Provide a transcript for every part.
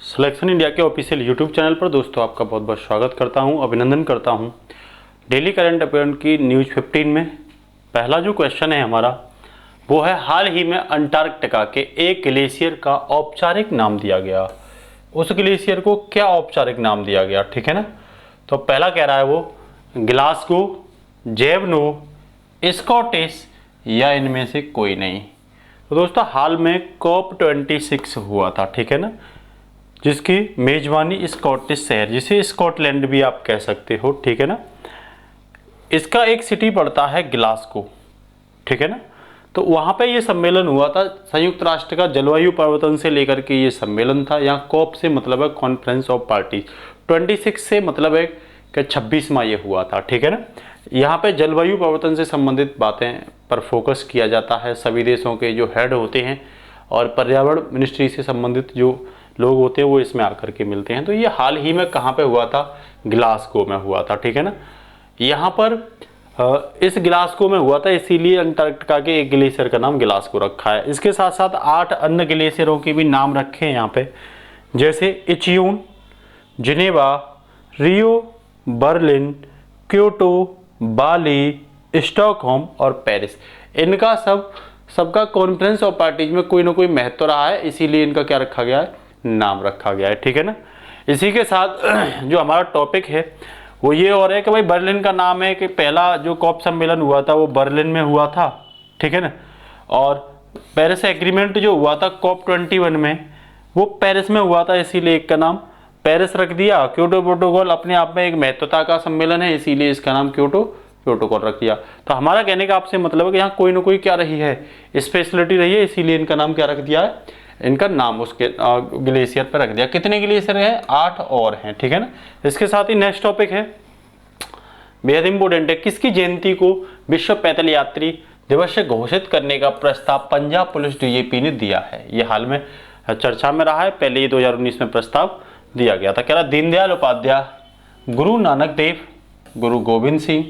Selection India के official YouTube channel पर दोस्तों आपका बहुत बहुत स्वागत करता हूं, अभिनंदन करता हूं। डेली करंट अफेयर की न्यूज़ 15 में पहला जो क्वेश्चन है हमारा वो है, हाल ही में अंटार्कटिका के एक ग्लेशियर का औपचारिक नाम दिया गया। उस ग्लेशियर को क्या औपचारिक नाम दिया गया, ठीक है ना। तो पहला कह रहा है वो ग्लासगो, जेवनो, स्कॉटिश या इनमें से कोई नहीं। तो दोस्तों हाल में COP26 हुआ था, ठीक है ना, जिसकी मेजबानी स्कॉटिश शहर, जिसे स्कॉटलैंड भी आप कह सकते हो, ठीक है ना, इसका एक सिटी पड़ता है ग्लासगो, ठीक है ना। तो वहाँ पे ये सम्मेलन हुआ था, संयुक्त राष्ट्र का जलवायु परिवर्तन से लेकर के ये सम्मेलन था। यहाँ COP से मतलब है कॉन्फ्रेंस ऑफ पार्टी, 26 से मतलब है कि 26वां ये हुआ था, ठीक है ना। यहाँ पे जलवायु परिवर्तन से संबंधित बातें पर फोकस किया जाता है। सभी देशों के जो हेड होते हैं और पर्यावरण मिनिस्ट्री से संबंधित जो लोग होते हैं वो इसमें आकर के मिलते हैं। तो ये हाल ही में कहाँ पे हुआ था, ग्लासगो में हुआ था, ठीक है ना। यहाँ पर इस ग्लासगो में हुआ था, इसीलिए अंटार्कटिका के एक ग्लेशियर का नाम ग्लासगो रखा है। इसके साथ साथ 8 अन्य ग्लेशियरों के भी नाम रखे हैं यहाँ पे, जैसे इचियोन, जिनेवा, रियो, बर्लिन, क्योटो, बाली, स्टॉकहोम और पेरिस। इनका सबका कॉन्फ्रेंस ऑफ पार्टीज में कोई ना कोई महत्व रहा है, इसीलिए इनका क्या रखा गया है, नाम रखा गया है, ठीक है ना। इसी के साथ जो हमारा टॉपिक है वो ये और है कि भाई बर्लिन का नाम है कि पहला जो COP सम्मेलन हुआ था वो बर्लिन में हुआ था, ठीक है ना। और पेरिस एग्रीमेंट जो हुआ था COP21 में वो पेरिस में हुआ था, इसीलिए एक का नाम पेरिस रख दिया। क्योटो प्रोटोकॉल अपने आप में एक महत्वता का सम्मेलन है, इसीलिए इसका नाम क्योटो प्रोटोकॉल रख दिया। तो हमारा कहने का आपसे मतलब है कि यहाँ कोई ना कोई क्या रही है, स्पेशलिटी रही है, इसीलिए इनका नाम क्या रख दिया है, इनका नाम उसके ग्लेशियर पर रख दिया। कितने ग्लेशियर हैं, 8 और हैं, ठीक है ना। इसके साथ ही नेक्स्ट टॉपिक है, बेहद इंपॉर्टेंट है, किसकी जयंती को विश्व पैदल यात्री दिवस से घोषित करने का प्रस्ताव पंजाब पुलिस DGP ने दिया है। ये हाल में चर्चा में रहा है, पहले ये 2019 में प्रस्ताव दिया गया था। कह रहा दीनदयाल उपाध्याय, गुरु नानक देव, गुरु गोविंद सिंह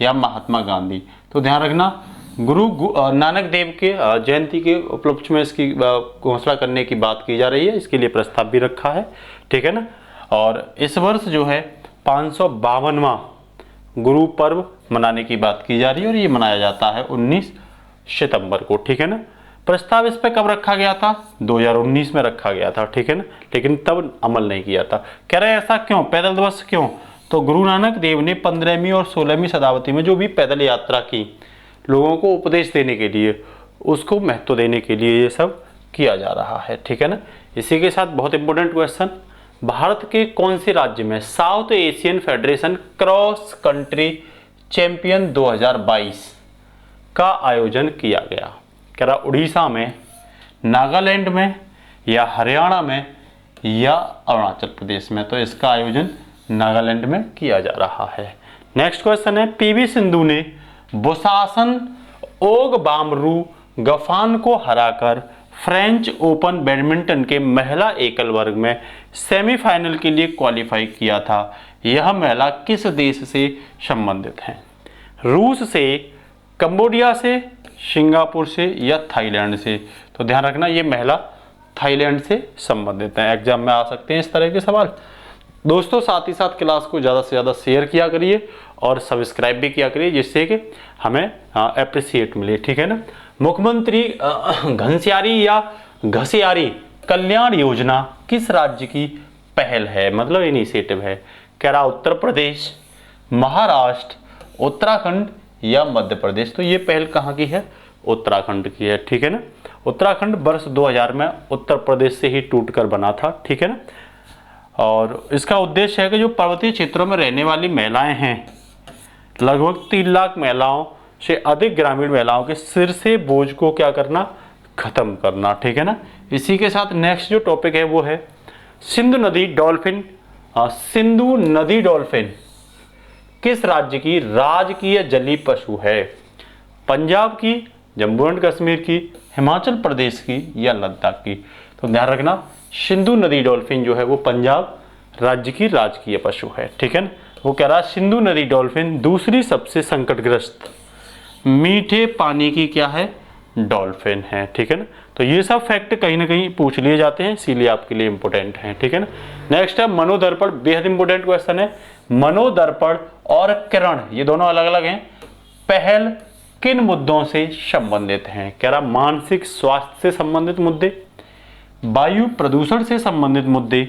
या महात्मा गांधी। तो ध्यान रखना, गुरु नानक देव के जयंती के उपलक्ष्य में इसकी घोषणा करने की बात की जा रही है, इसके लिए प्रस्ताव भी रखा है, ठीक है ना। और इस वर्ष जो है 552वां गुरु पर्व मनाने की बात की जा रही है और ये मनाया जाता है 19 सितंबर को, ठीक है ना। प्रस्ताव इस पर कब रखा गया था, 2019 में रखा गया था, ठीक है ना, लेकिन तब अमल नहीं किया था। कह रहे ऐसा क्यों, पैदल दिवस क्यों, तो गुरु नानक देव ने 15वीं और 16वीं शताब्दी में जो भी पैदल यात्रा की, लोगों को उपदेश देने के लिए, उसको महत्व देने के लिए ये सब किया जा रहा है, ठीक है ना। इसी के साथ बहुत इंपॉर्टेंट क्वेश्चन, भारत के कौन से राज्य में south Asian federation cross country champion 2022 का आयोजन किया गया। कह रहा उड़ीसा में, नागालैंड में या हरियाणा में या अरुणाचल प्रदेश में। तो इसका आयोजन नागालैंड में किया जा रहा है। नेक्स्ट क्वेश्चन है, PV सिंधु ने बुसासन ओगबामरू गफान को हराकर फ्रेंच ओपन बैडमिंटन के महिला एकल वर्ग में सेमीफाइनल के लिए क्वालिफाई किया था। यह महिला किस देश से संबंधित है, रूस से, कंबोडिया से, सिंगापुर से या थाईलैंड से। तो ध्यान रखना ये महिला थाईलैंड से संबंधित है। एग्जाम में आ सकते हैं इस तरह के सवाल। दोस्तों साथ ही साथ क्लास को ज़्यादा से ज़्यादा शेयर किया करिए और सब्सक्राइब भी किया करिए, जिससे कि हमें अप्रिसिएट मिले, ठीक है ना। मुख्यमंत्री घनश्यारी या घसियारी कल्याण योजना किस राज्य की पहल है, मतलब इनिशिएटिव है। कह रहा उत्तर प्रदेश, महाराष्ट्र, उत्तराखंड या मध्य प्रदेश। तो ये पहल कहाँ की है, उत्तराखंड की है, ठीक है ना। उत्तराखंड वर्ष 2000 में उत्तर प्रदेश से ही टूटकर बना था, ठीक है ना। और इसका उद्देश्य है कि जो पर्वतीय क्षेत्रों में रहने वाली महिलाएं हैं, लगभग 3 लाख महिलाओं से अधिक ग्रामीण महिलाओं के सिर से बोझ को क्या करना, खत्म करना, ठीक है ना। इसी के साथ नेक्स्ट जो टॉपिक है वो है सिंधु नदी डॉल्फिन। सिंधु नदी डॉल्फिन किस राज्य की राजकीय जलीय पशु है, पंजाब की, जम्मू एंड कश्मीर की, हिमाचल प्रदेश की या लद्दाख की। तो ध्यान रखना सिंधु नदी डॉल्फिन जो है वो पंजाब राज्य की राजकीय पशु है, ठीक है ना। वो कह रहा सिंधु नदी डॉल्फिन दूसरी सबसे संकटग्रस्त मीठे पानी की क्या है, डॉल्फिन है, ठीक है ना। तो ये सब फैक्ट कहीं ना कहीं पूछ लिए जाते हैं, इसीलिए आपके लिए इंपॉर्टेंट है, ठीक है ना। नेक्स्ट है मनोदर्पण, बेहद इंपॉर्टेंट क्वेश्चन है। मनोदर्पण और किरण ये दोनों अलग अलग हैं। पहल किन मुद्दों से संबंधित हैं? कह रहा मानसिक स्वास्थ्य से संबंधित मुद्दे, वायु प्रदूषण से संबंधित मुद्दे,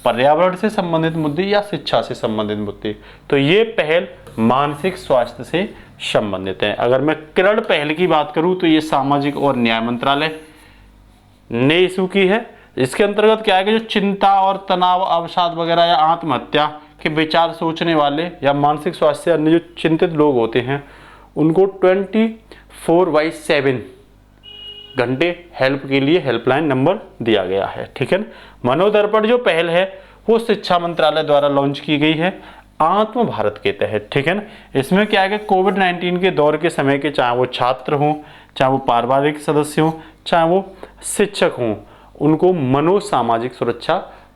पर्यावरण से संबंधित मुद्दे या शिक्षा से संबंधित मुद्दे। तो ये पहल मानसिक स्वास्थ्य से संबंधित है। अगर मैं किरण पहल की बात करूं तो ये सामाजिक और न्याय मंत्रालय ने इशू की है। इसके अंतर्गत क्या है कि जो चिंता और तनाव, अवसाद वगैरह या आत्महत्या के विचार सोचने वाले या मानसिक स्वास्थ्य से अन्य जो चिंतित लोग होते हैं उनको 24/7 घंटे हेल्प के लिए हेल्पलाइन नंबर दिया गया है, ठीक है ना। मनोदर्पण जो पहल है वो शिक्षा मंत्रालय द्वारा लॉन्च की गई है आत्म भारत के तहत, ठीक है ना। इसमें क्या है कि कोविड-19 के दौर के समय के चाहे वो छात्र हों, चाहे वो पारिवारिक सदस्य हों, चाहे वो शिक्षक हों, उनको मनोसामाजिक सुरक्षा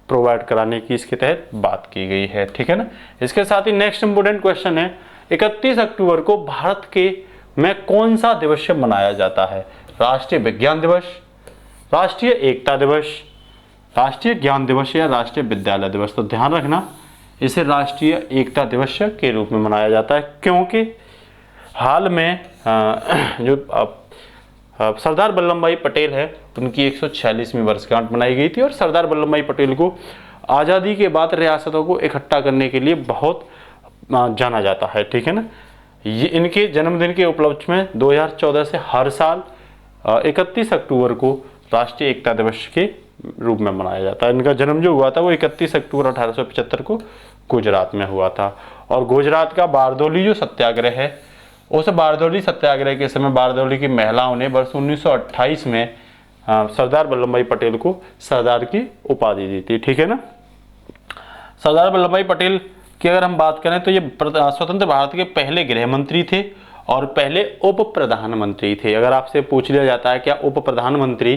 प्रोवाइड कराने की इसके तहत बात की गई है, ठीक है ना। इसके साथ ही नेक्स्ट इंपोर्टेंट क्वेश्चन है 31 अक्टूबर को भारत के में कौन सा दिवस मनाया जाता है? राष्ट्रीय विज्ञान दिवस, राष्ट्रीय एकता दिवस, राष्ट्रीय ज्ञान दिवस या राष्ट्रीय विद्यालय दिवस? तो ध्यान रखना इसे राष्ट्रीय एकता दिवस के रूप में मनाया जाता है, क्योंकि हाल में जो सरदार वल्लभ भाई पटेल है उनकी 146वीं वर्षगांठ मनाई गई थी और सरदार वल्लभ भाई पटेल को आज़ादी के बाद रियासतों को इकट्ठा करने के लिए बहुत जाना जाता है, ठीक है ना। ये इनके जन्मदिन के उपलक्ष्य में 2014 से हर साल 31 अक्टूबर को राष्ट्रीय एकता दिवस के रूप में मनाया जाता है। इनका जन्म जो हुआ था वो 31 अक्टूबर 1875 को गुजरात में हुआ था। और गुजरात का बारदौली जो सत्याग्रह है, उस बारदौली सत्याग्रह के समय बारदौली की महिलाओं ने वर्ष 1928 में सरदार वल्लभ भाई पटेल को सरदार की उपाधि दी थी, ठीक है ना। सरदार वल्लभ भाई पटेल की अगर हम बात करें तो ये स्वतंत्र भारत के पहले गृह मंत्री थे और पहले उप प्रधानमंत्री थे। अगर आपसे पूछ लिया जाता है क्या उप प्रधानमंत्री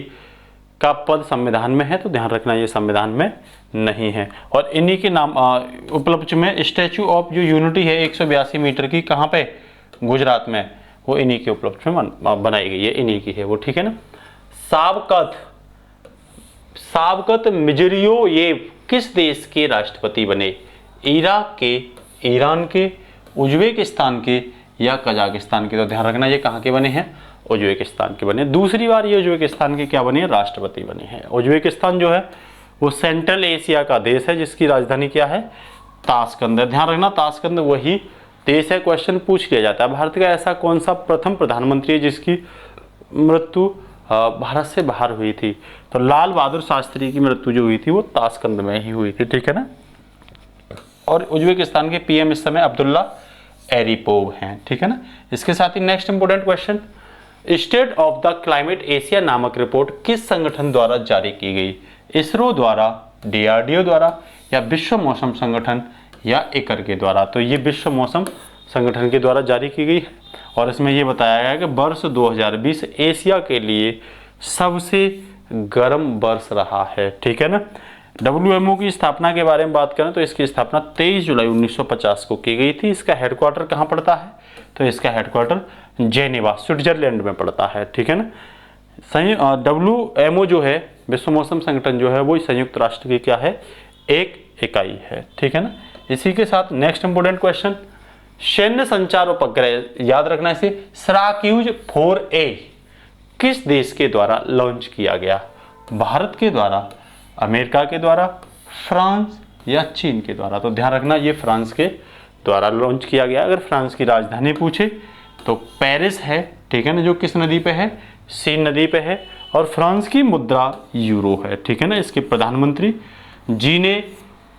का पद संविधान में है, तो ध्यान रखना ये संविधान में नहीं है। और इन्हीं के नाम उपलक्ष्य में स्टैचू ऑफ जो यूनिटी है 182 मीटर की, कहाँ पे? गुजरात में, वो इन्हीं के उपलक्ष्य में बनाई गई है, इन्हीं की है वो, ठीक है ना। साबकत मिजरियोयेव किस देश के राष्ट्रपति बने? इराक के, ईरान के, उज्बेकिस्तान के या कजाकिस्तान के? तो ध्यान रखना ये कहाँ के बने हैं? उज्बेकिस्तान के बने। दूसरी बार ये उज्बेकिस्तान के क्या बने? राष्ट्रपति बने हैं। उज्बेकिस्तान जो है वो सेंट्रल एशिया का देश है जिसकी राजधानी क्या है? ताशकंद। ध्यान रखना ताशकंद वही देश है। क्वेश्चन पूछ लिया जाता है भारत का ऐसा कौन सा प्रथम प्रधानमंत्री है जिसकी मृत्यु भारत से बाहर हुई थी? तो लाल बहादुर शास्त्री की मृत्यु जो हुई थी वो ताशकंद में ही हुई थी, ठीक है ना। और उज्बेकिस्तान के पीएम इस समय अब्दुल्ला एरीपोव हैं, ठीक है ना। इसके साथ ही next important question, state of the climate Asia नामक रिपोर्ट किस संगठन द्वारा जारी की गई? इसरो द्वारा, डीआरडीओ द्वारा या विश्व मौसम संगठन या इकर के द्वारा? तो ये विश्व मौसम संगठन के द्वारा जारी की गई है और इसमें ये बताया गया है कि वर्ष 2020 एशिया के लिए सबसे गर्म वर्ष रहा है, ठीक है ना। WMO की स्थापना के बारे में बात करें तो इसकी स्थापना 23 जुलाई 1950 को की गई थी। इसका हेडक्वार्टर कहाँ पड़ता है? तो इसका हेडक्वार्टर जेनेवा, स्विट्जरलैंड में पड़ता है, ठीक है ना। WMO जो है, विश्व मौसम संगठन जो है, वो संयुक्त राष्ट्र की क्या है? एक इकाई है, ठीक है ना। इसी के साथ नेक्स्ट इंपोर्टेंट क्वेश्चन, सैन्य संचार उपग्रह, याद रखना इसे, सिराक्यूज 4A किस देश के द्वारा लॉन्च किया गया? भारत के द्वारा, अमेरिका के द्वारा, फ्रांस या चीन के द्वारा? तो ध्यान रखना ये फ्रांस के द्वारा लॉन्च किया गया। अगर फ्रांस की राजधानी पूछे तो पेरिस है, ठीक है ना, जो किस नदी पे है? सीन नदी पे है। और फ्रांस की मुद्रा यूरो है, ठीक है ना। इसके प्रधानमंत्री जीने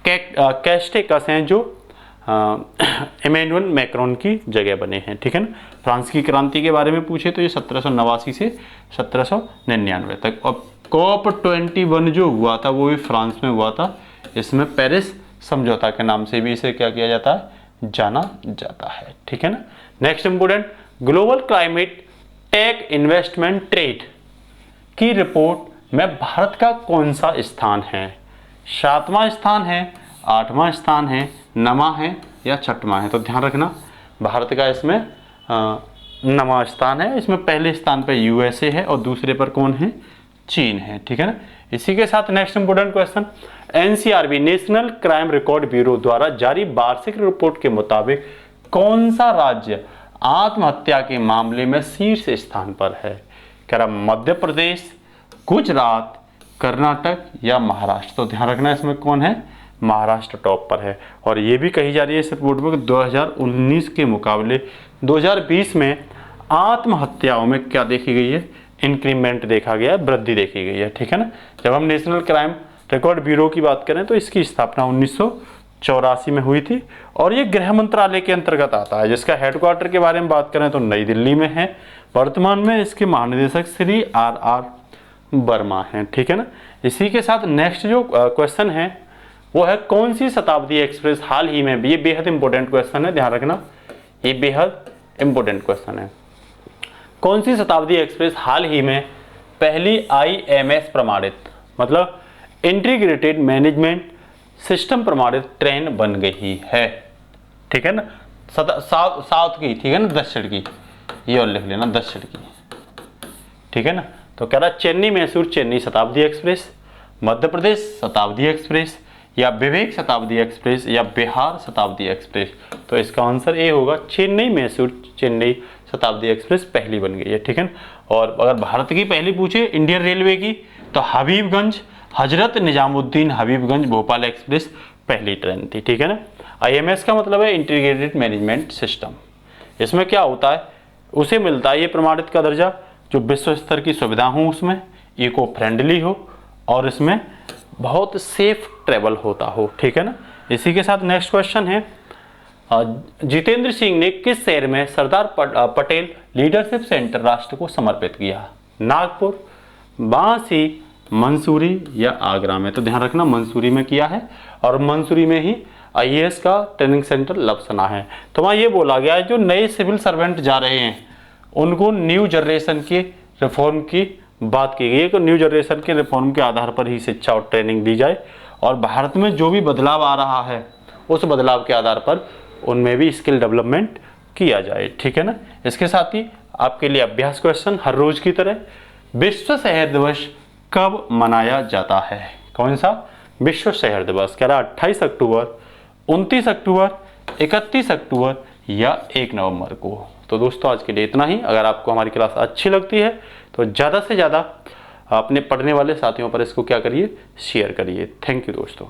कैस्टेकस हैं जो इमैनुअल मैक्रोन की जगह बने हैं, ठीक है ना। फ्रांस की क्रांति के बारे में पूछे तो ये 1789 से 1799 तक। और COP21 जो हुआ था वो भी फ्रांस में हुआ था। इसमें पेरिस समझौता के नाम से भी इसे क्या किया जाता है? जाना जाता है, ठीक है ना। Next important, global climate tech investment trade की रिपोर्ट में भारत का कौन सा स्थान है? 7वां स्थान है, 8वां स्थान है, 9वां है या 6वां है? तो ध्यान रखना भारत का इसमें 9वां स्थान है। इसमें पहले स्थान पे USA है और दूसरे पर कौन है? चीन है। ठीक है ना। इसी के साथ next important question, NCRB national crime record bureau द्वारा जारी वार्षिक रिपोर्ट के मुताबिक कौन सा राज्य आत्महत्या के मामले में शीर्ष स्थान पर है? कह रहा मध्य प्रदेश, गुजरात, कर्नाटक या महाराष्ट्र। तो ध्यान रखना इसमें कौन है, महाराष्ट्र टॉप पर है। और ये भी कही जा रही है इस रिपोर्ट में कि 2019 के मुकाबले 2020 में आत्महत्याओं में क्या देखी गई है, इंक्रीमेंट देखा गया है, वृद्धि देखी गई है। ठीक है ना। जब हम नेशनल क्राइम रिकॉर्ड ब्यूरो की बात करें तो इसकी स्थापना 1984 में हुई थी और ये गृह मंत्रालय के अंतर्गत आता है, जिसका हेडक्वार्टर के बारे में बात करें तो नई दिल्ली में है। वर्तमान में इसके महानिदेशक श्री RR वर्मा हैं। ठीक है ना। इसी के साथ नेक्स्ट जो क्वेश्चन है वो है कौन सी शताब्दी एक्सप्रेस हाल ही में भी, ये बेहद इंपॉर्टेंट क्वेश्चन है, ध्यान रखना, ये बेहद इंपॉर्टेंट क्वेश्चन है। कौन सी शताब्दी एक्सप्रेस हाल ही में पहली IMS प्रमाणित, मतलब इंटीग्रेटेड मैनेजमेंट सिस्टम प्रमाणित ट्रेन बन गई है? ठीक है ना। साउथ की, ठीक है ना, दक्षिण की, ये और लिख लेना, दक्षिण की। ठीक है ना। तो कह रहा चेन्नई मैसूर चेन्नई शताब्दी एक्सप्रेस, मध्य प्रदेश शताब्दी एक्सप्रेस या विवेक शताब्दी एक्सप्रेस या बिहार शताब्दी एक्सप्रेस। तो इसका आंसर ए होगा, चेन्नई मैसूर चेन्नई शताब्दी एक्सप्रेस पहली बन गई है। ठीक है ना। और अगर भारत की पहली पूछे इंडियन रेलवे की तो हबीबगंज हजरत निजामुद्दीन हबीबगंज भोपाल एक्सप्रेस पहली ट्रेन थी। ठीक है ना। IMS का मतलब है इंटीग्रेटेड मैनेजमेंट सिस्टम। इसमें क्या होता है, उसे मिलता है ये प्रमाणित का दर्जा जो विश्व स्तर की सुविधा हो, उसमें इको फ्रेंडली हो और इसमें बहुत सेफ ट्रेवल होता हो। ठीक है ना। इसी के साथ नेक्स्ट क्वेश्चन है, जितेंद्र सिंह ने किस शहर में सरदार पटेल लीडरशिप सेंटर राष्ट्र को समर्पित किया? नागपुर, वाराणसी, मंसूरी या आगरा में? तो ध्यान रखना मंसूरी में किया है और मंसूरी में ही IAS का ट्रेनिंग सेंटर लपसना है। तो वहाँ ये बोला गया है जो नए सिविल सर्वेंट जा रहे हैं उनको न्यू जनरेशन के रिफॉर्म की बात की गई है कि न्यू जनरेशन के रिफॉर्म के आधार पर ही शिक्षा और ट्रेनिंग दी जाए और भारत में जो भी बदलाव आ रहा है उस बदलाव के आधार पर उनमें भी स्किल डेवलपमेंट किया जाए। ठीक है ना। इसके साथ ही आपके लिए अभ्यास क्वेश्चन हर रोज की तरह, विश्व शहर दिवस कब मनाया जाता है? कौन सा विश्व शहर दिवस? कह रहा 28 अक्टूबर, 29 अक्टूबर, 31 अक्टूबर या 1 नवंबर को। तो दोस्तों आज के लिए इतना ही। अगर आपको हमारी क्लास अच्छी लगती है तो ज़्यादा से ज़्यादा अपने पढ़ने वाले साथियों पर इसको क्या करिए, शेयर करिए। थैंक यू दोस्तों।